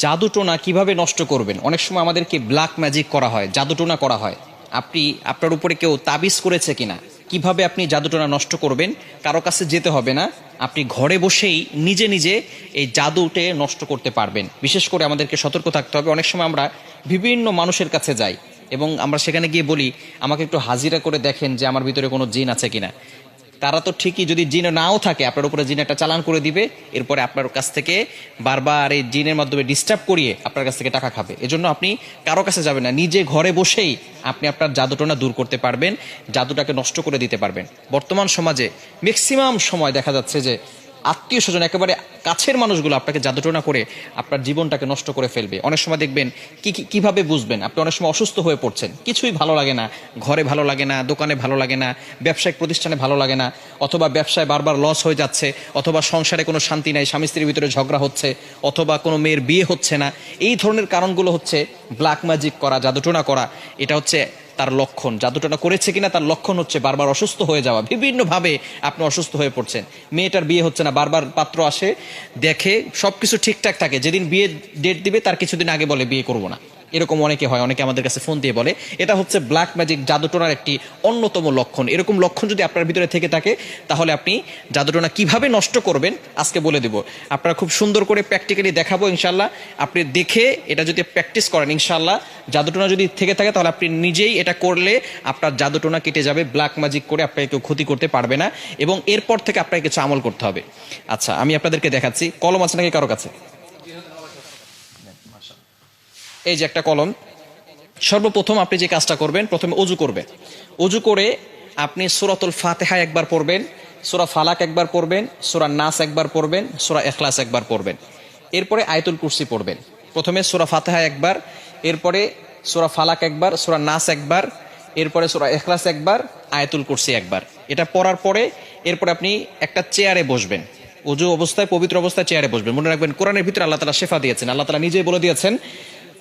জাদুটোনা কিভাবে নষ্ট করবেন? অনেক সময় আমাদেরকে ব্ল্যাক ম্যাজিক করা হয়, জাদুটোনা করা হয়। আপনি আপনার উপরে কেউ তাবিজ করেছে কিনা, কিভাবে আপনি জাদুটোনা নষ্ট করবেন? কারো কাছে যেতে হবে না, আপনি ঘরে বসেই নিজে নিজে এই জাদুটে নষ্ট করতে পারবেন। বিশেষ করে আমাদেরকে সতর্ক থাকতে হবে। অনেক সময় আমরা বিভিন্ন মানুষের কাছে যাই এবং আমরা সেখানে গিয়ে বলি, আমাকে একটু হাজিরা করে দেখেন যে আমার ভিতরে কোনো জিন আছে কিনা। তারা তো ঠিকই, যদি জিন নাও থাকে আপনার উপরে জিন একটা চালান করে দিবে, এরপরে আপনার কাছ থেকে বারবার এই জিনের মাধ্যমে ডিস্টার্ব করিয়ে আপনার কাছ থেকে টাকা খাবে। এজন্য আপনি কারো কাছে যাবেন না, নিজে ঘরে বসেই আপনি আপনার জাদুটোনা দূর করতে পারবেন, জাদুটাকে নষ্ট করে দিতে পারবেন। বর্তমান সমাজে ম্যাক্সিমাম সময় দেখা যাচ্ছে যে আত্মীয় স্বজন, একেবারে কাছের মানুষগুলো আপনাকে জাদুটোনা করে আপনার জীবনটাকে নষ্ট করে ফেলবে। অনেক সময় দেখবেন কিভাবে বুঝবেন? আপনি অনেক সময় অসুস্থ হয়ে পড়ছেন, কিছুই ভালো লাগে না, ঘরে ভালো লাগে না, দোকানে ভালো লাগে না, ব্যবসায়িক প্রতিষ্ঠানে ভালো লাগে না, অথবা ব্যবসায় বারবার লস হয়ে যাচ্ছে, অথবা সংসারে কোনো শান্তি নাই, স্বামী স্ত্রীর ভিতরে ঝগড়া হচ্ছে, অথবা কোনো মেয়ের বিয়ে হচ্ছে না। এই ধরনের কারণগুলো হচ্ছে ব্ল্যাক ম্যাজিক করা, জাদুটোনা করা। এটা হচ্ছে তার লক্ষণ। জাদুটোনা করেছে কিনা তার লক্ষণ হচ্ছে বারবার অসুস্থ হয়ে যাওয়া, বিভিন্নভাবে আপনি অসুস্থ হয়ে পড়ছেন। মেয়েটার বিয়ে হচ্ছে না, বারবার পাত্র আসে, দেখে সবকিছু ঠিকঠাক থাকে, যেদিন বিয়ে ডেট দিবে তার কিছুদিন আগে বলে বিয়ে করবো না। এরকম অনেকে হয়, অনেকে আমাদের কাছে ফোন দিয়ে বলে। এটা হচ্ছে ব্ল্যাক ম্যাজিক, জাদুটোনার একটি অন্যতম লক্ষণ। এরকম লক্ষণ যদি আপনার ভিতরে থেকে থাকে, তাহলে আপনি জাদুটোনা কিভাবে নষ্ট করবেন আজকে বলে দেব। আপনারা খুব সুন্দর করে প্র্যাকটিক্যালি দেখাবো ইনশাল্লাহ। আপনি দেখে এটা যদি প্র্যাকটিস করেন, ইনশাল্লাহ জাদুটোনা যদি থেকে থাকে তাহলে আপনি নিজেই এটা করলে আপনার জাদুটোনা কেটে যাবে। ব্ল্যাক ম্যাজিক করে আপনাকে কেউ ক্ষতি করতে পারবে না, এবং এরপর থেকে আপনাকে কিছু আমল করতে হবে। আচ্ছা, আমি আপনাদেরকে দেখাচ্ছি। কলম আছে নাকি কারো কাছে? এই যে একটা কলম। সর্বপ্রথম আপনি যে কাজটা করবেন, প্রথমে অজু করবেন। অজু করে আপনি সূরাতুল ফাতিহা একবার পড়বেন, সূরা ফালাক একবার পড়বেন, সূরা নাস একবার পড়বেন, সূরা ইখলাস একবার পড়বেন। এরপরে আয়াতুল কুরসি পড়বেন। প্রথমে সূরা ফাতিহা একবার, এরপরে সূরা ফালাক একবার, সূরা নাস একবার, এরপরে সূরা ইখলাস একবার, আয়াতুল কুরসি একবার। এটা পড়ার পরে এরপরে আপনি একটা চেয়ারে বসবেন। অজু অবস্থায়, পবিত্র অবস্থায় চেয়ারে বসবেন। মনে রাখবেন, কোরআনের ভিতরে আল্লাহ তাআলা শেফা দিয়েছেন। আল্লাহ তাআলা নিজেই বলে দিয়েছেন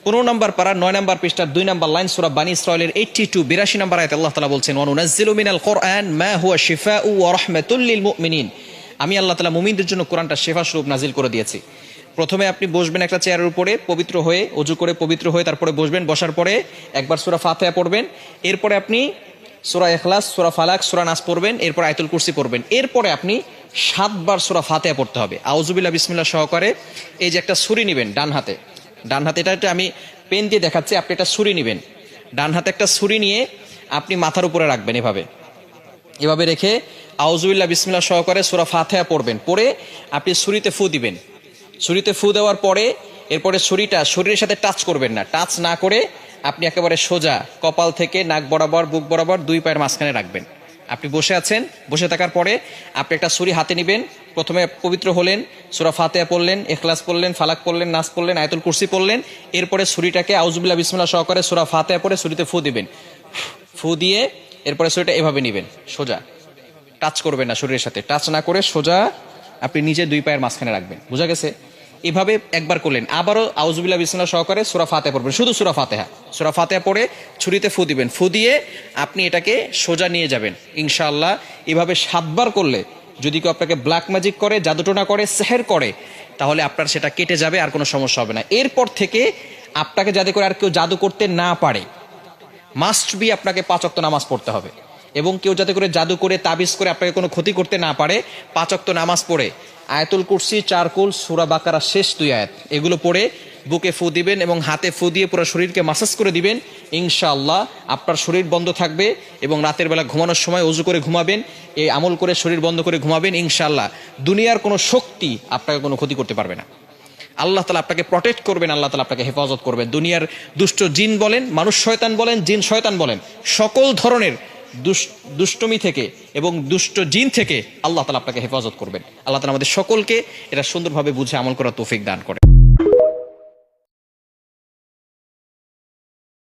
15 নম্বর পারা 9 নম্বর পৃষ্ঠার 2 নম্বর লাইন, সূরা বানী ইসরাঈলের 82 নম্বর আয়াতে আল্লাহ তাআলা বলছেন, ওয়া নুনাজ্জিলু মিনাল কুরআন মা হুয়া শিফাউ ওয়া রাহমাতুল লিল মুমিনিন। আমি আল্লাহ তাআলা মুমিনদের জন্য কোরআনটা শেফা স্বরূপ নাজিল করে দিয়েছি। প্রথমে আপনি বসবেন একটা চেয়ারের উপরে, পবিত্র হয়ে, অজু করে পবিত্র হয়ে তারপরে বসবেন। বসার পরে একবার সূরা ফাতিহা পড়বেন, এরপরে আপনি সূরা ইখলাস, সূরা ফালাক, সূরা নাস পড়বেন, এরপর আয়াতুল কুরসি পড়বেন। এরপরে আপনি 7 বার সূরা ফাতিহা পড়তে হবে আউযুবিল্লাহ বিসমিল্লাহ সহকারে। এই যে একটা ছুরি নেবেন ডান হাতে, ডান হাতে, এটা আমি পেন দিয়ে দেখাচ্ছি, আপনি একটা ছুরি নেবেন। ডান হাতে একটা ছুরি নিয়ে আপনি মাথার উপরে রাখবেন, এভাবে রেখে আউযুবিল্লাহ বিসমিল্লাহ সহকারে সূরা ফাতিহা পড়বেন। পড়ে আপনি ছুরিতে ফু দিবেন। ছুরিতে ফু দেওয়ার পরে এরপরে ছুরিটা শরীরের সাথে টাচ করবেন না। টাচ না করে আপনি একেবারে সোজা কপাল থেকে নাক বরাবর, বুক বরাবর 2 পায়ের মাঝখানে রাখবেন। আপনি বসে আছেন, বসে থাকার পরে আপনি একটা ছুরি হাতে নেবেন। প্রথমে পবিত্র হলেন, সূরা ফাতিহা পড়লেন, ইখলাস পড়লেন, ফালাক পড়লেন, নাস পড়লেন, আয়াতুল কুরসি পড়লেন। এরপরে ছুরিটাকে আউযুবিল্লাহ বিসমিল্লাহ সহকারে সূরা ফাতিহা পড়ে ছুরিতে ফু দিবেন। ফু দিয়ে এরপরে ছুরিটা এভাবে নেবেন, সোজা, টাচ করবেন না, শরীরের সাথে টাচ না করে সোজা আপনি নিজে 2 পায়ের মাঝখানে রাখবেন। বোঝা গেছে? এভাবে একবার করলেন। আবারও আউযুবিল্লাহ বিসমিল্লাহ সহকারে সূরা ফাতিহা পড়বেন, শুধু সূরা ফাতিহা পড়ে ছুরিতে ফু দিবেন। ফু দিয়ে আপনি এটাকে সোজা নিয়ে যাবেন ইনশাআল্লাহ। এভাবে 7 বার করলে যদি কেউ আপনাকে ব্ল্যাক ম্যাজিক করে, জাদুটোনা করে, সেহের করে, তাহলে আপনার সেটা কেটে যাবে, আর কোনো সমস্যা হবে না। এরপর থেকে আপনাকে যাতে করে আর কেউ জাদু করতে না পারে, মাস্ট বি আপনাকে 5 ওয়াক্ত নামাজ পড়তে হবে। এবং কেউ যাতে করে জাদু করে, তাবিজ করে আপনাকে কোনো ক্ষতি করতে না পারে, 5 ওয়াক্ত নামাজ পড়ে আয়াতুল কুরসি, 4 কুল, সূরা বাকারা শেষ 2 আয়াত, এগুলো পড়ে বুকে ফু দিবেন এবং হাতে ফু দিয়ে পুরো শরীরকে মাসাজ করে দিবেন। ইনশাআল্লাহ আপনার শরীর বন্ধ থাকবে, এবং রাতের বেলা ঘুমানোর সময় ওযু করে ঘুমাবেন, এই আমল করে শরীর বন্ধ করে ঘুমাবেন। ইনশাআল্লাহ দুনিয়ার কোনো শক্তি আপনাকে কোনো ক্ষতি করতে পারবে না। আল্লাহ তাআলা আপনাকে প্রটেক্ট করবেন, আল্লাহ তাআলা আপনাকে হেফাজত করবেন। দুনিয়ার দুষ্ট জিন বলেন, মানুষ শয়তান বলেন, জিন শয়তান বলেন, সকল ধরনের দুষ্টমি থেকে এবং দুষ্ট জিন থেকে আল্লাহ তাআলা আপনাকে হেফাজত করবেন। আল্লাহ তাআলা আমাদের সকলকে এটা সুন্দরভাবে বুঝে আমল করার তৌফিক দান করেন।